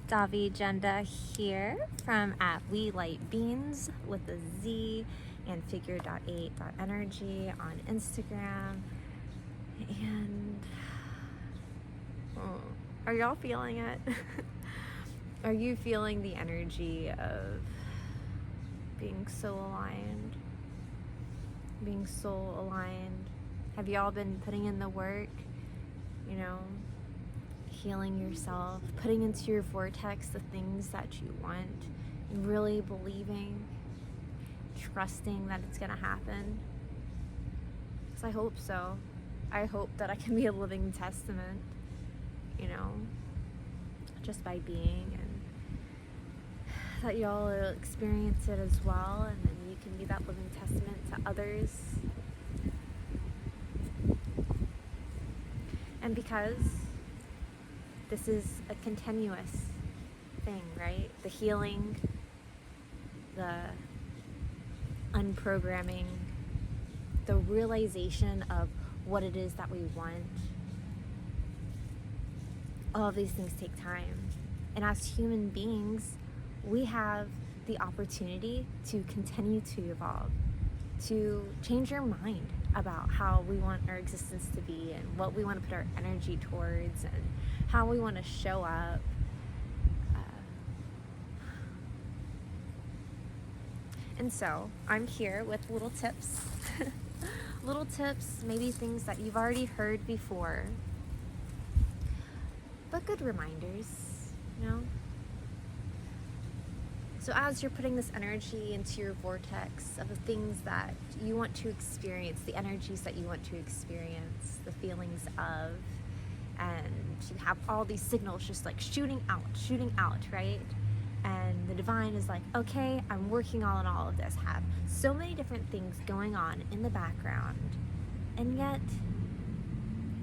Davi Jenda here from at We Light Beans with a Z and figure.8.energy on Instagram. And are y'all feeling it? Are you feeling the energy of being so aligned? Being soul aligned? Have y'all been putting in the work? You know, healing yourself, putting into your vortex the things that you want, and really believing, trusting that it's gonna happen. Because I hope so. I hope that I can be a living testament, you know, just by being, and that y'all will experience it as well, and then you can be that living testament to others. And because this is a continuous thing, right? The healing, the unprogramming, the realization of what it is that we want. All of these things take time. And as human beings, we have the opportunity to continue to evolve, to change our mind about how we want our existence to be and what we want to put our energy towards and how we want to show up. And so I'm here with little tips, maybe things that you've already heard before, but good reminders, you know? So as you're putting this energy into your vortex of the things that you want to experience, the energies that you want to experience, the feelings of, and you have all these signals just like shooting out, right? And the divine is like, okay, I'm working on all of this, have so many different things going on in the background, and yet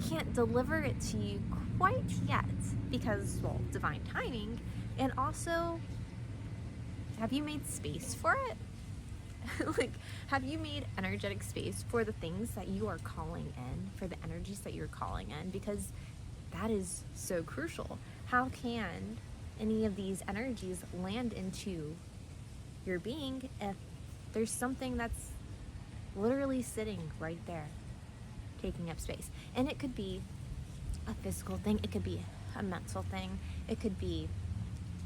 can't deliver it to you quite yet because, well, divine timing. And also, have you made space for it? Like, have you made energetic space for the things that you are calling in, for the energies that you're calling in? Because that is so crucial. How can any of these energies land into your being if there's something that's literally sitting right there, taking up space? And it could be a physical thing, it could be a mental thing, it could be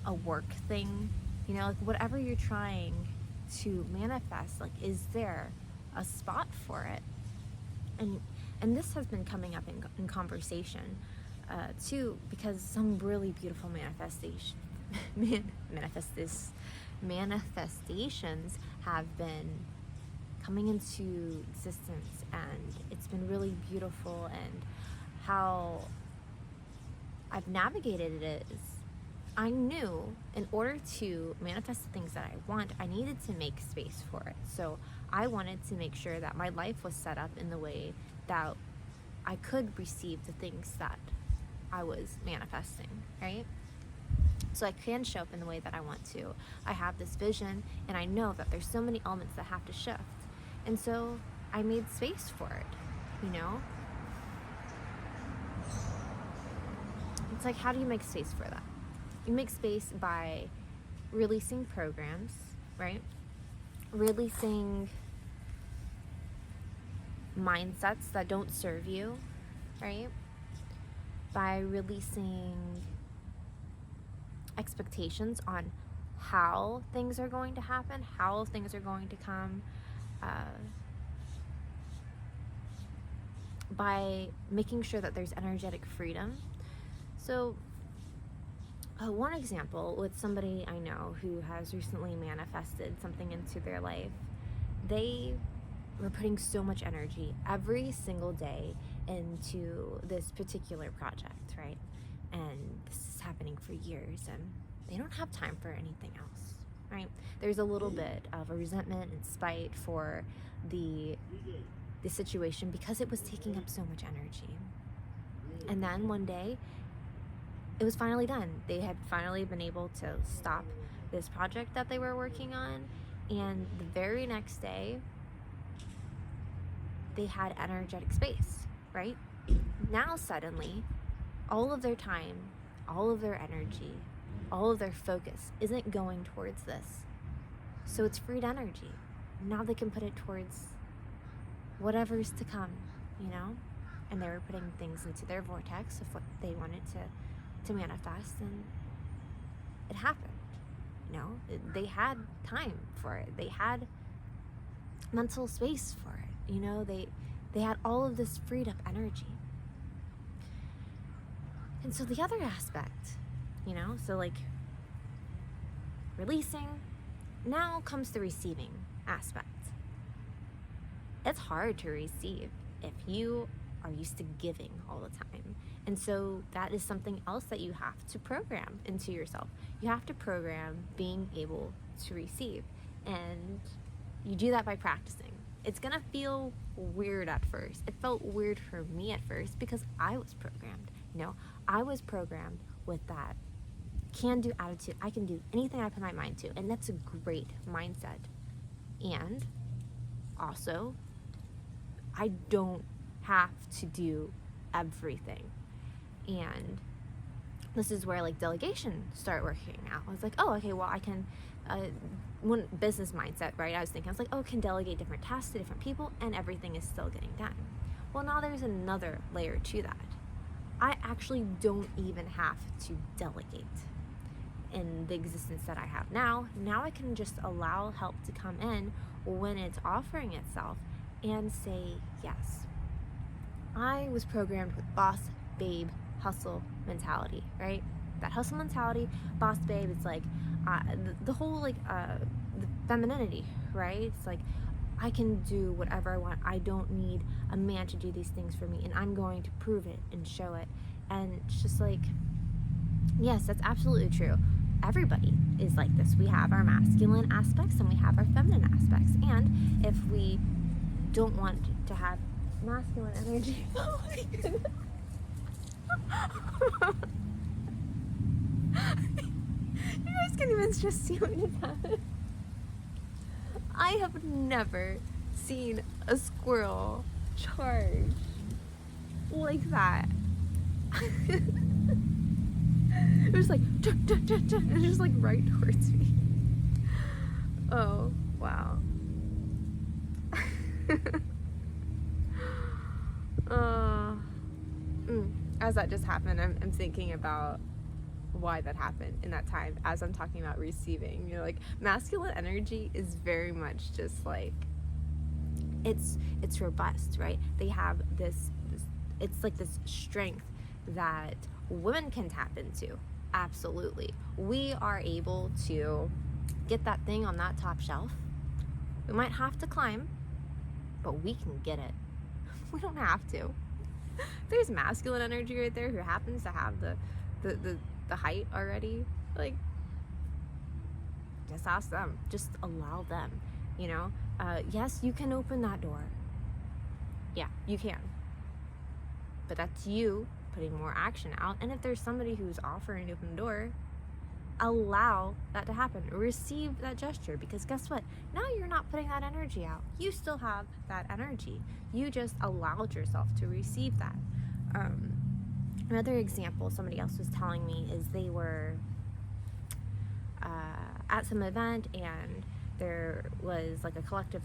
a work thing, you know, like whatever you're trying to manifest, like, is there a spot for it? And this has been coming up in conversation too, because some really beautiful manifestations have been coming into existence, and it's been really beautiful. And how I've navigated it is, I knew in order to manifest the things that I want, I needed to make space for it. So I wanted to make sure that my life was set up in the way that I could receive the things that I was manifesting, right? So I can show up in the way that I want to. I have this vision, and I know that there's so many elements that have to shift. And so I made space for it, you know? It's like, how do you make space for that? You make space by releasing programs, right? Releasing mindsets that don't serve you, right? By releasing expectations on how things are going to happen, how things are going to come, by making sure that there's energetic freedom. So one example with somebody I know who has recently manifested something into their life, they were putting so much energy every single day into this particular project, right? And this is happening for years, and they don't have time for anything else, right? There's a little bit of a resentment and spite for the situation because it was taking up so much energy. And then one day, it was finally done. They had finally been able to stop this project that they were working on, and the very next day, they had energetic space, right? Now suddenly, all of their time, all of their energy, all of their focus isn't going towards this. So it's freed energy. Now they can put it towards whatever's to come, you know? And they were putting things into their vortex of what they wanted to manifest, and it happened. You know, they had time for it. They had mental space for it. You know, they had all of this freed up energy. And so the other aspect, you know, so like releasing, now comes the receiving aspect. It's hard to receive if you are used to giving all the time. And so that is something else that you have to program into yourself. You have to program being able to receive. And you do that by practicing. It's gonna feel weird at first. It felt weird for me at first because I was programmed. You know, I was programmed with that can-do attitude. I can do anything I put my mind to. And that's a great mindset. And also, I don't have to do everything. And this is where like delegation started working out. I was like, oh, okay, well I can, one business mindset, right? I was like, oh, can delegate different tasks to different people and everything is still getting done. Well, now there's another layer to that. I actually don't even have to delegate in the existence that I have now. Now I can just allow help to come in when it's offering itself and say yes. I was programmed with boss, babe, hustle mentality, right? That hustle mentality, boss, babe, it's like the whole like the femininity, right? It's like I can do whatever I want. I don't need a man to do these things for me, and I'm going to prove it and show it. And it's just like, yes, that's absolutely true. Everybody is like this. We have our masculine aspects and we have our feminine aspects. And if we don't want to have masculine energy, oh my goodness. You guys can even just see what just happened. I have never seen a squirrel charge like that. It was like, and it was just like right towards me. Oh, wow. As that just happened, I'm thinking about why that happened in that time as I'm talking about receiving. You know, like masculine energy is very much just like it's robust, right? They have this it's like this strength that women can tap into. Absolutely. We are able to get that thing on that top shelf. We might have to climb, but we can get it. We don't have to. There's masculine energy right there who happens to have the height already. Like, just ask them. Just allow them, you know? Yes, you can open that door. Yeah, you can. But that's you putting more action out. And if there's somebody who's offering to open the door, allow that to happen. Receive that gesture, because guess what? Now you're not putting that energy out. You still have that energy. You just allowed yourself to receive that. Another example somebody else was telling me is they were at some event, and there was like a collective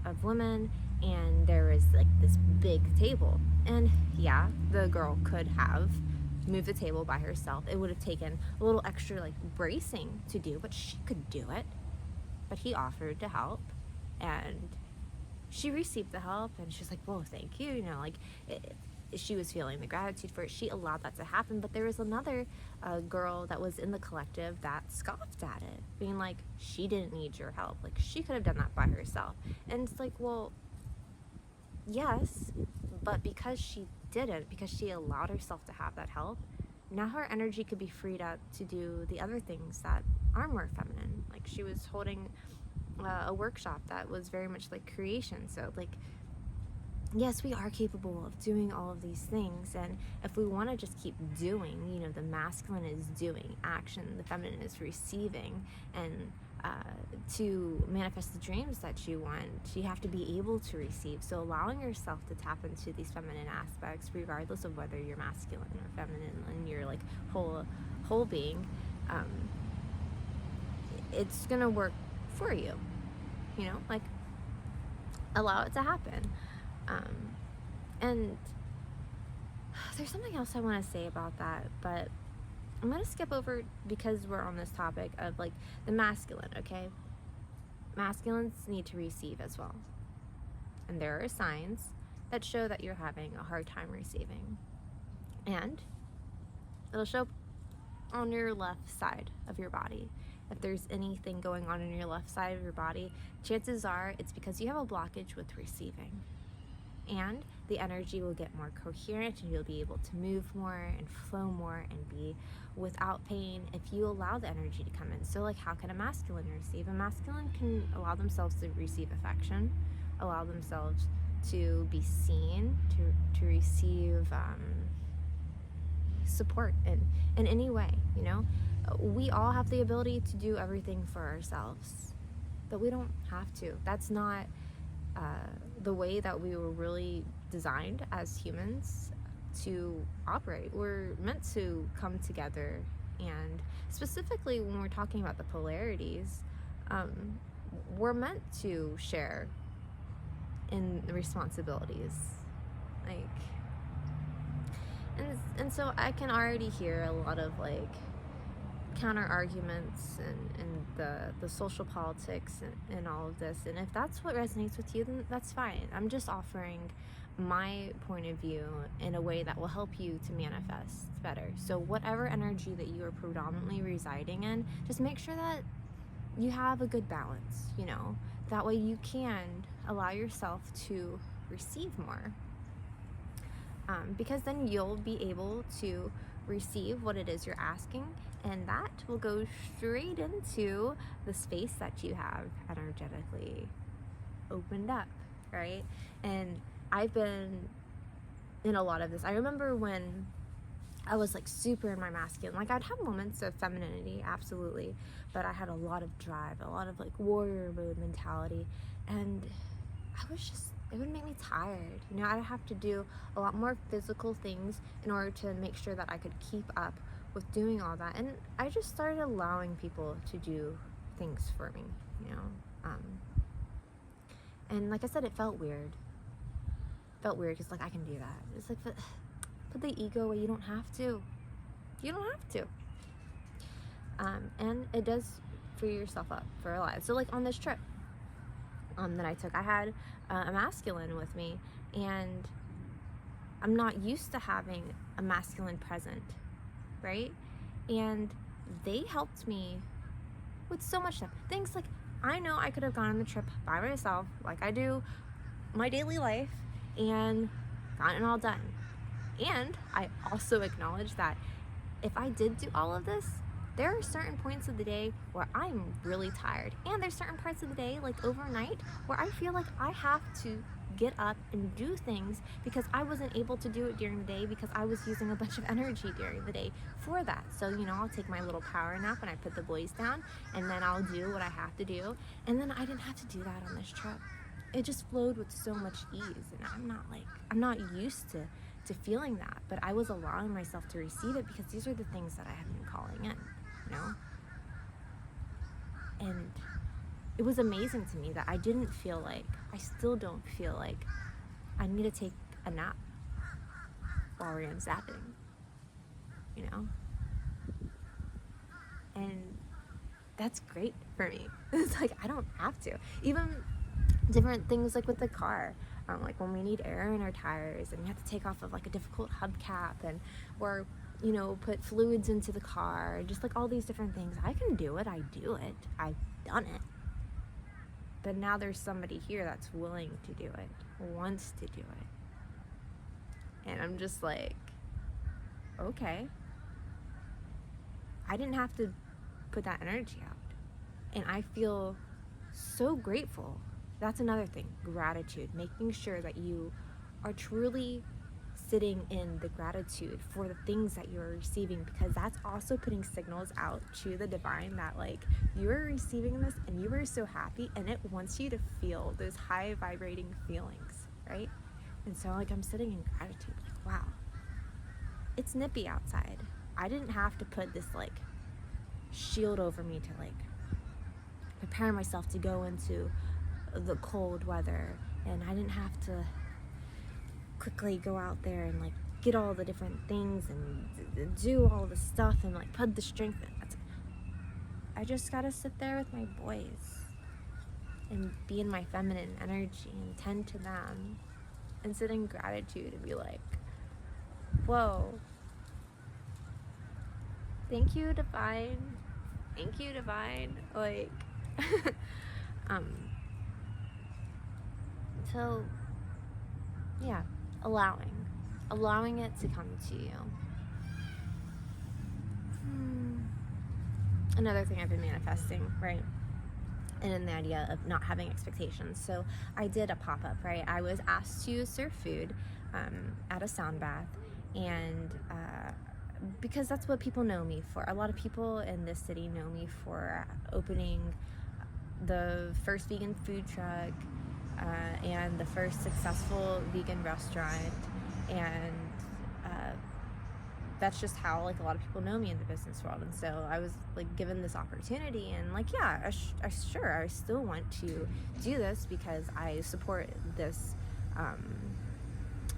of women, and there was like this big table, and yeah, the girl could have moved the table by herself. It would have taken a little extra like bracing to do, but she could do it. But he offered to help, and she received the help, and she's like, whoa, thank you, you know, like she was feeling the gratitude for it. She allowed that to happen. But there was another girl that was in the collective that scoffed at it, being like, she didn't need your help, like she could have done that by herself. And it's like, well, yes, but because she did it, because she allowed herself to have that help, now her energy could be freed up to do the other things that are more feminine. Like she was holding a workshop that was very much like creation. So like, yes, we are capable of doing all of these things, and if we want to just keep doing, you know, the masculine is doing action, the feminine is receiving, and to manifest the dreams that you want, you have to be able to receive. So allowing yourself to tap into these feminine aspects, regardless of whether you're masculine or feminine in your like whole being, it's gonna work for you, like, allow it to happen. And there's something else I want to say about that, but I'm gonna skip over because we're on this topic of like the masculine. Okay, masculines need to receive as well, and there are signs that show that you're having a hard time receiving, and it'll show up on your left side of your body. If there's anything going on in your left side of your body, chances are it's because you have a blockage with receiving. And the energy will get more coherent, and you'll be able to move more and flow more and be without pain if you allow the energy to come in. So like, how can a masculine receive? A masculine can allow themselves to receive affection, allow themselves to be seen, to receive support in any way. We all have the ability to do everything for ourselves, but we don't have to. That's not the way that we were really designed as humans to operate. We're meant to come together, and specifically when we're talking about the polarities, we're meant to share in the responsibilities. Like, and so I can already hear a lot of like counter arguments and the social politics and all of this, and if that's what resonates with you, then that's fine. I'm just offering my point of view in a way that will help you to manifest better. So whatever energy that you are predominantly residing in, just make sure that you have a good balance, that way you can allow yourself to receive more, because then you'll be able to receive what it is you're asking, and that will go straight into the space that you have energetically opened up, right? And I've been in a lot of this. I remember when I was like super in my masculine, like I'd have moments of femininity, absolutely, but I had a lot of drive, a lot of like warrior mode mentality, and it would make me tired. I'd have to do a lot more physical things in order to make sure that I could keep up with doing all that. And I just started allowing people to do things for me, and like I said, it felt weird. Because like, I can do that. It's like, put the ego away. You don't have to. And it does free yourself up for a lot. So like on this trip that I took, I had a masculine with me, and I'm not used to having a masculine present, right? And they helped me with so much stuff. Things like, I know I could have gone on the trip by myself, like I do my daily life, and gotten it all done. And I also acknowledge that if I did do all of this, there are certain points of the day where I'm really tired, and there's certain parts of the day, like overnight, where I feel like I have to get up and do things because I wasn't able to do it during the day because I was using a bunch of energy during the day for that. So, I'll take my little power nap when I put the boys down, and then I'll do what I have to do. And then I didn't have to do that on this trip. It just flowed with so much ease, and I'm not used to feeling that, but I was allowing myself to receive it because these are the things that I have been calling in, and it was amazing to me that I still don't feel like I need to take a nap while we're in zapping, and that's great for me. It's like, I don't have to. Even different things like with the car, like when we need air in our tires and we have to take off of like a difficult hubcap, and or put fluids into the car, just like all these different things. I can do it. I do it. I've done it. But now there's somebody here that's willing to do it, wants to do it. And I'm just like, okay. I didn't have to put that energy out. And I feel so grateful. That's another thing, gratitude, making sure that you are truly sitting in the gratitude for the things that you're receiving, because that's also putting signals out to the divine that like, you are receiving this and you are so happy, and it wants you to feel those high vibrating feelings, right? And so like, I'm sitting in gratitude, like, wow, it's nippy outside. I didn't have to put this like shield over me to like prepare myself to go into the cold weather, and I didn't have to quickly go out there and like get all the different things and do all the stuff and like put the strength in. I just gotta sit there with my boys and be in my feminine energy and tend to them and sit in gratitude and be like, whoa, thank you, divine. Thank you, divine. Like, so yeah, allowing it to come to you. Another thing I've been manifesting, right? And in the idea of not having expectations. So I did a pop-up, right? I was asked to serve food at a sound bath, and because that's what people know me for. A lot of people in this city know me for opening the first vegan food truck and the first successful vegan restaurant, and that's just how like a lot of people know me in the business world. And so I was like given this opportunity, and like, yeah, I still want to do this because I support this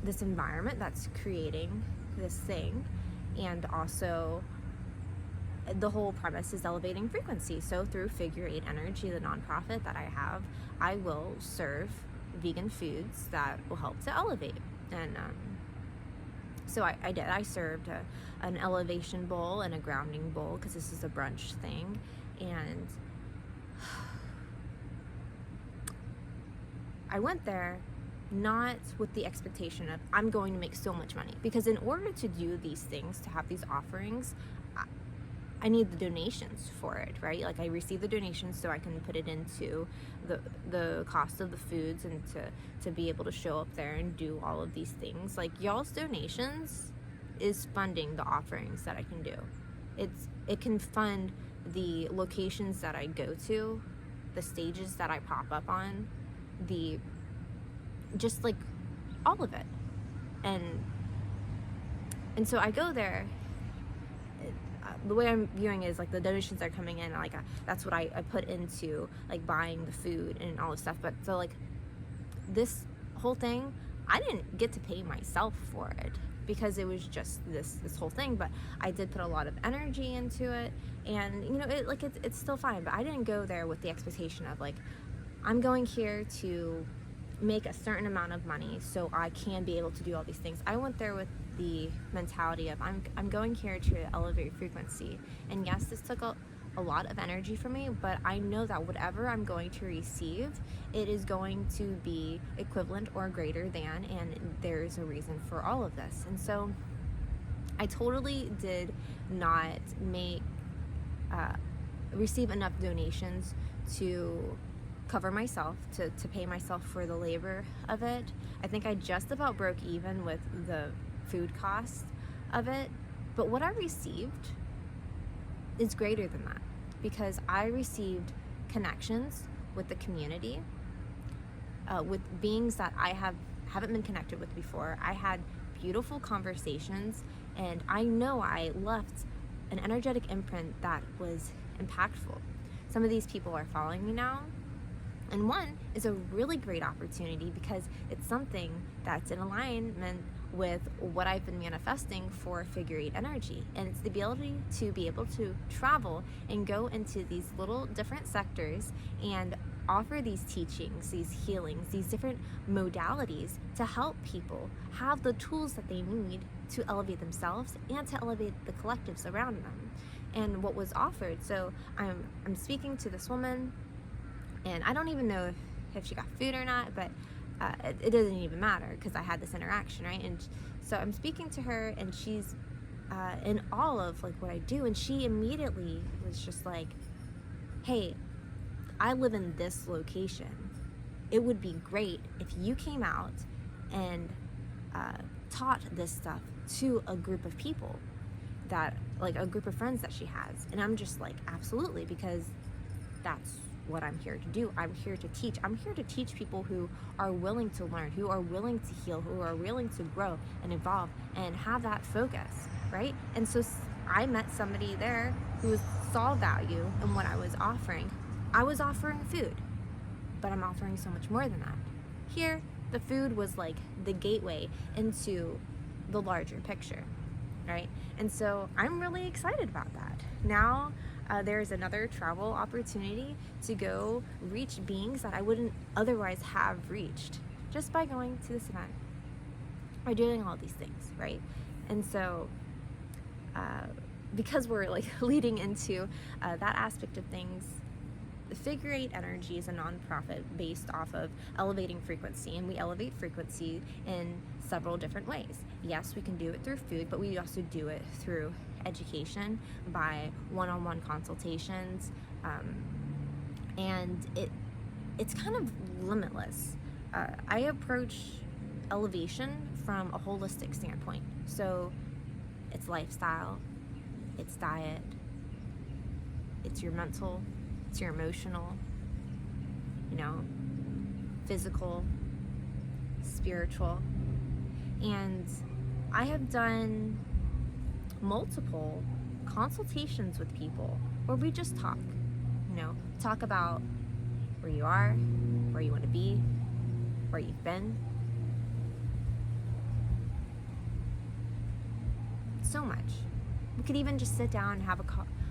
this environment that's creating this thing, and also the whole premise is elevating frequency. So through Figure 8 Energy, the nonprofit that I have, I will serve vegan foods that will help to elevate. And so I did. I served an elevation bowl and a grounding bowl because this is a brunch thing. And I went there not with the expectation of I'm going to make so much money, because in order to do these things, to have these offerings, I need the donations for it, right? Like I receive the donations so I can put it into the cost of the foods and to be able to show up there and do all of these things. Like y'all's donations is funding the offerings that I can do. It can fund the locations that I go to, the stages that I pop up on, just like all of it. And so I go there. The way I'm viewing it is like the donations are coming in, like that's what I put into like buying the food and all this stuff. But so like this whole thing, I didn't get to pay myself for it because it was just this whole thing. But I did put a lot of energy into it, and you know, it's still fine. But I didn't go there with the expectation of like I'm going here to make a certain amount of money so I can be able to do all these things. I went there with the mentality of I'm going here to elevate frequency. And yes, this took a lot of energy from me, but I know that whatever I'm going to receive, it is going to be equivalent or greater than, and there's a reason for all of this. And so I totally did not receive enough donations to cover myself, to pay myself for the labor of it. I think I just about broke even with the food cost of it, but what I received is greater than that, because I received connections with the community, with beings that I haven't been connected with before. I had beautiful conversations, and I know I left an energetic imprint that was impactful. Some of these people are following me now, and one is a really great opportunity because it's something that's in alignment with what I've been manifesting for Figure 8 Energy. And it's the ability to be able to travel and go into these little different sectors and offer these teachings, these healings, these different modalities to help people have the tools that they need to elevate themselves and to elevate the collectives around them. And what was offered, so I'm speaking to this woman, and I don't even know if she got food or not, but it doesn't even matter because I had this interaction, right? And so I'm speaking to her, and she's in awe of like what I do, and she immediately was just like, hey, I live in this location. It would be great if you came out and taught this stuff to a group of people, that like a group of friends that she has. And I'm just like, absolutely, because that's what I'm here to do. I'm here to teach. I'm here to teach people who are willing to learn, who are willing to heal, who are willing to grow and evolve and have that focus, right? And so I met somebody there who saw value in what I was offering. I was offering food, but I'm offering so much more than that. Here, the food was like the gateway into the larger picture, right? And so I'm really excited about that. Now there's another travel opportunity to go reach beings that I wouldn't otherwise have reached just by going to this event or doing all these things, right? And so because we're like leading into that aspect of things, Figure Eight Energy is a nonprofit based off of elevating frequency, and we elevate frequency in several different ways. Yes, we can do it through food, but we also do it through education by one-on-one consultations, and it's kind of limitless. I approach elevation from a holistic standpoint. So it's lifestyle, it's diet, it's your mental, it's your emotional, physical, spiritual. And I have done multiple consultations with people where we just talk about where you are, where you want to be, where you've been. So much. We could even just sit down and have a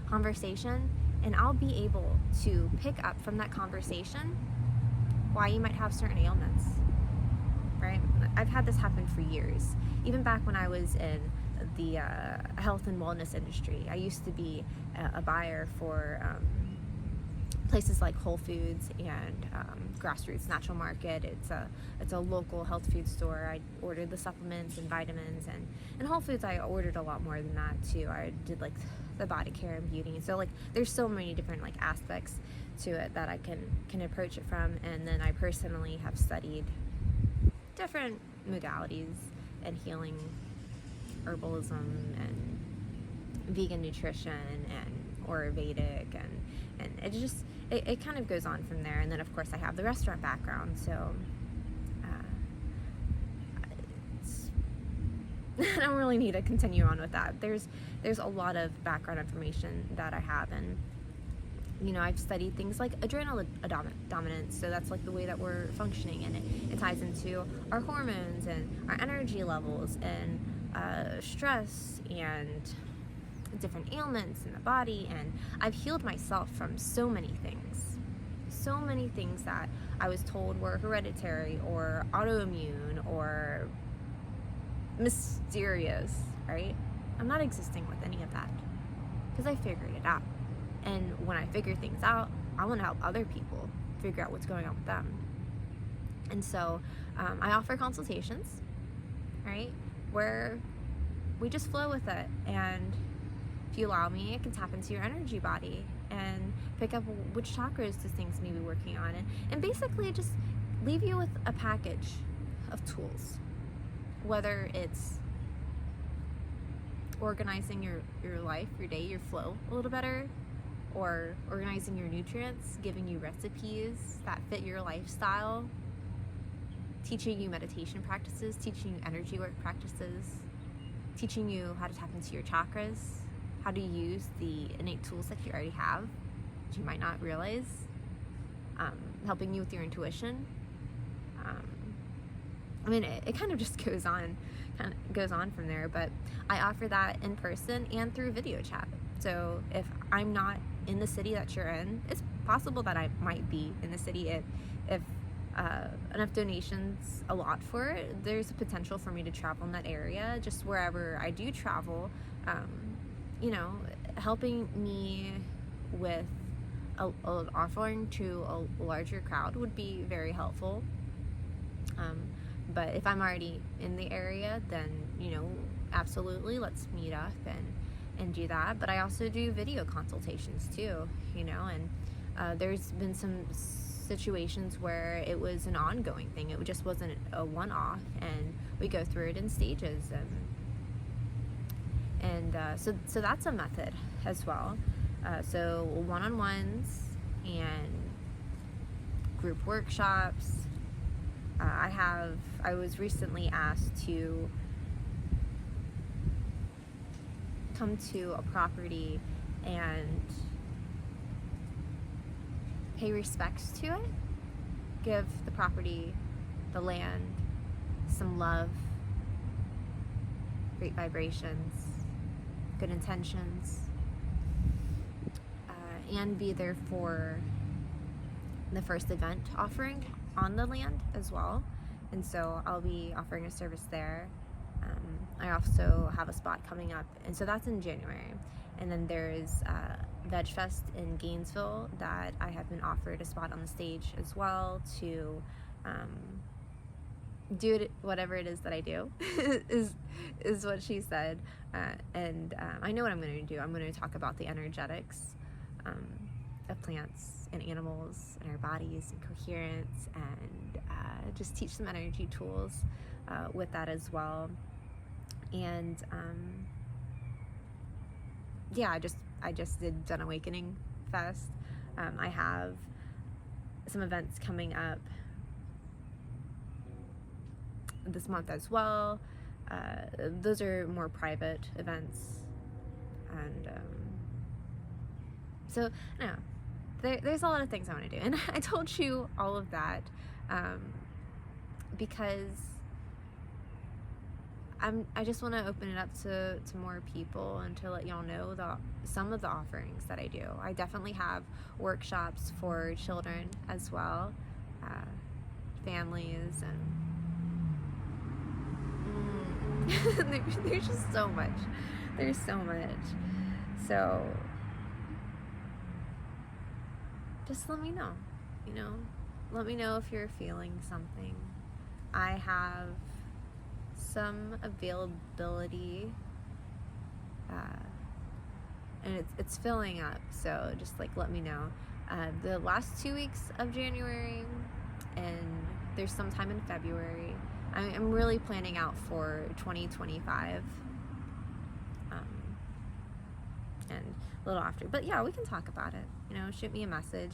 conversation, and I'll be able to pick up from that conversation why you might have certain ailments, right? I've had this happen for years. Even back when I was in the health and wellness industry, I used to be a buyer for places like Whole Foods and Grassroots Natural Market. It's a local health food store. I ordered the supplements and vitamins, and Whole Foods I ordered a lot more than that too. I did like the body care and beauty, and so like there's so many different like aspects to it that I can approach it from. And then I personally have studied different modalities and healing, herbalism and vegan nutrition and Ayurvedic, and it just it kind of goes on from there. And then of course I have the restaurant background, so I don't really need to continue on with that. There's a lot of background information that I have, and I've studied things like adrenal dominance, so that's like the way that we're functioning, and it ties into our hormones and our energy levels and stress and different ailments in the body. And I've healed myself from so many things that I was told were hereditary or autoimmune or mysterious, right? I'm not existing with any of that because I figured it out. And when I figure things out, I want to help other people figure out what's going on with them. And so I offer consultations, right, where we just flow with it. And if you allow me, I can tap into your energy body and pick up which chakras does things need to be working on, and basically just leave you with a package of tools, whether it's organizing your life, your day, your flow a little better, or organizing your nutrients, giving you recipes that fit your lifestyle, teaching you meditation practices, teaching you energy work practices, teaching you how to tap into your chakras, how to use the innate tools that you already have that you might not realize, helping you with your intuition. It kind of just goes on from there, but I offer that in person and through video chat. So if I'm not in the city that you're in, it's possible that I might be in the city. If enough donations allot for it, there's a potential for me to travel in that area. Just wherever I do travel, helping me with offering to a larger crowd would be very helpful. But if I'm already in the area, then absolutely, let's meet up and do that. But I also do video consultations too, and there's been some situations where it was an ongoing thing. It just wasn't a one-off, and we go through it in stages, and so that's a method as well. So one-on-ones and group workshops. I was recently asked to come to a property and pay respects to it, give the property, the land, some love, great vibrations, good intentions, and be there for the first event offering on the land as well. And so I'll be offering a service there. I also have a spot coming up, and so that's in January. And then there's Veg Fest in Gainesville that I have been offered a spot on the stage as well to do it, whatever it is that I do is what she said. And I know what I'm going to do. I'm going to talk about the energetics of plants and animals and our bodies and coherence, and just teach some energy tools with that as well. And yeah, I just did Zen Awakening Fest. I have some events coming up this month as well. Those are more private events, and so no, there's a lot of things I want to do, and I told you all of that because I just want to open it up to more people and to let y'all know some of the offerings that I do. I definitely have workshops for children as well, families, and there's just so much. There's so much. So just let me know, let me know if you're feeling something. I have some availability, and it's filling up, so just let me know. The last 2 weeks of January, and there's some time in February. I'm really planning out for 2025, and a little after, but yeah, we can talk about it. Shoot me a message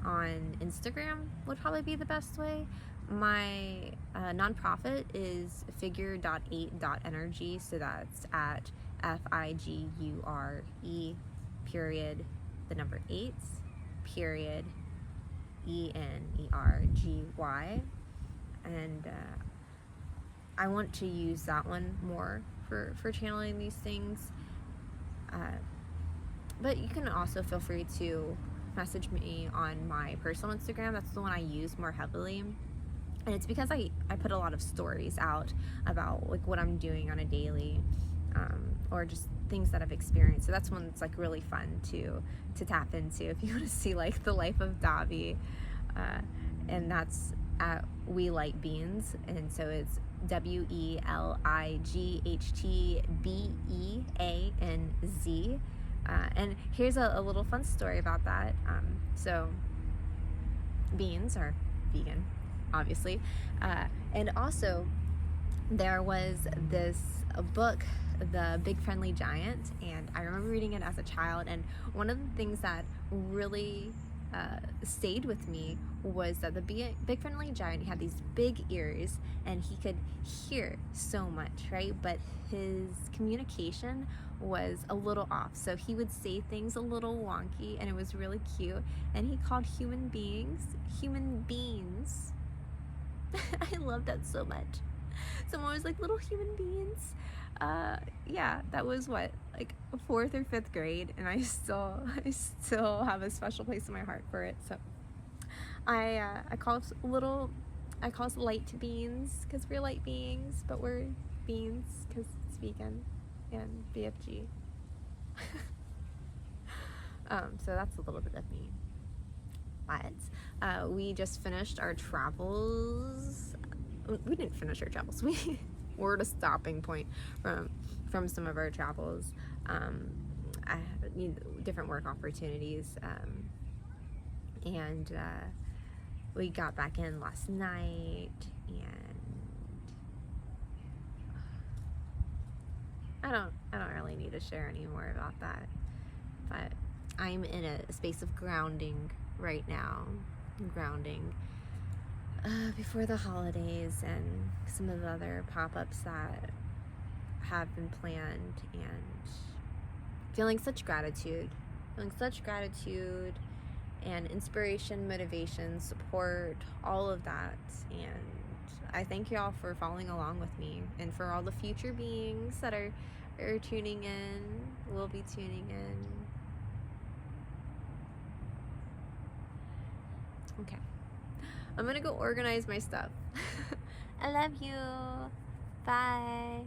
on Instagram would probably be the best way. My nonprofit is figure.8.energy, so that's at FIGURE period the number 8 period ENERGY, and I want to use that one more for channeling these things, but you can also feel free to message me on my personal Instagram. That's the one I use more heavily. And it's because I put a lot of stories out about what I'm doing on a daily, or just things that I've experienced. So that's one that's really fun to tap into if you want to see the life of Davi. And that's at We Light Beans, and so it's WELIGHTBEANZ. And here's a little fun story about that. So beans are vegan, obviously, and also there was this book, The Big Friendly Giant, and I remember reading it as a child, and one of the things that really stayed with me was that the Big Friendly Giant, he had these big ears and he could hear so much, right? But his communication was a little off, so he would say things a little wonky, and it was really cute. And he called human beings human beings. I love that so much. Someone was like, little human beings. Yeah, that was what, 4th or 5th grade, and I still have a special place in my heart for it. So I call us light beans because we're light beings, but we're beans because it's vegan and BFG. So that's a little bit of me. But we just finished our travels. We didn't finish our travels. We're at a stopping point from some of our travels. I need different work opportunities, and we got back in last night, and I don't really need to share any more about that. But I'm in a space of grounding right now. Grounding before the holidays and some of the other pop-ups that have been planned, and feeling such gratitude and inspiration, motivation, support, all of that. And I thank y'all for following along with me, and for all the future beings that are tuning in, will be tuning in. Okay, I'm gonna go organize my stuff. I love you. Bye.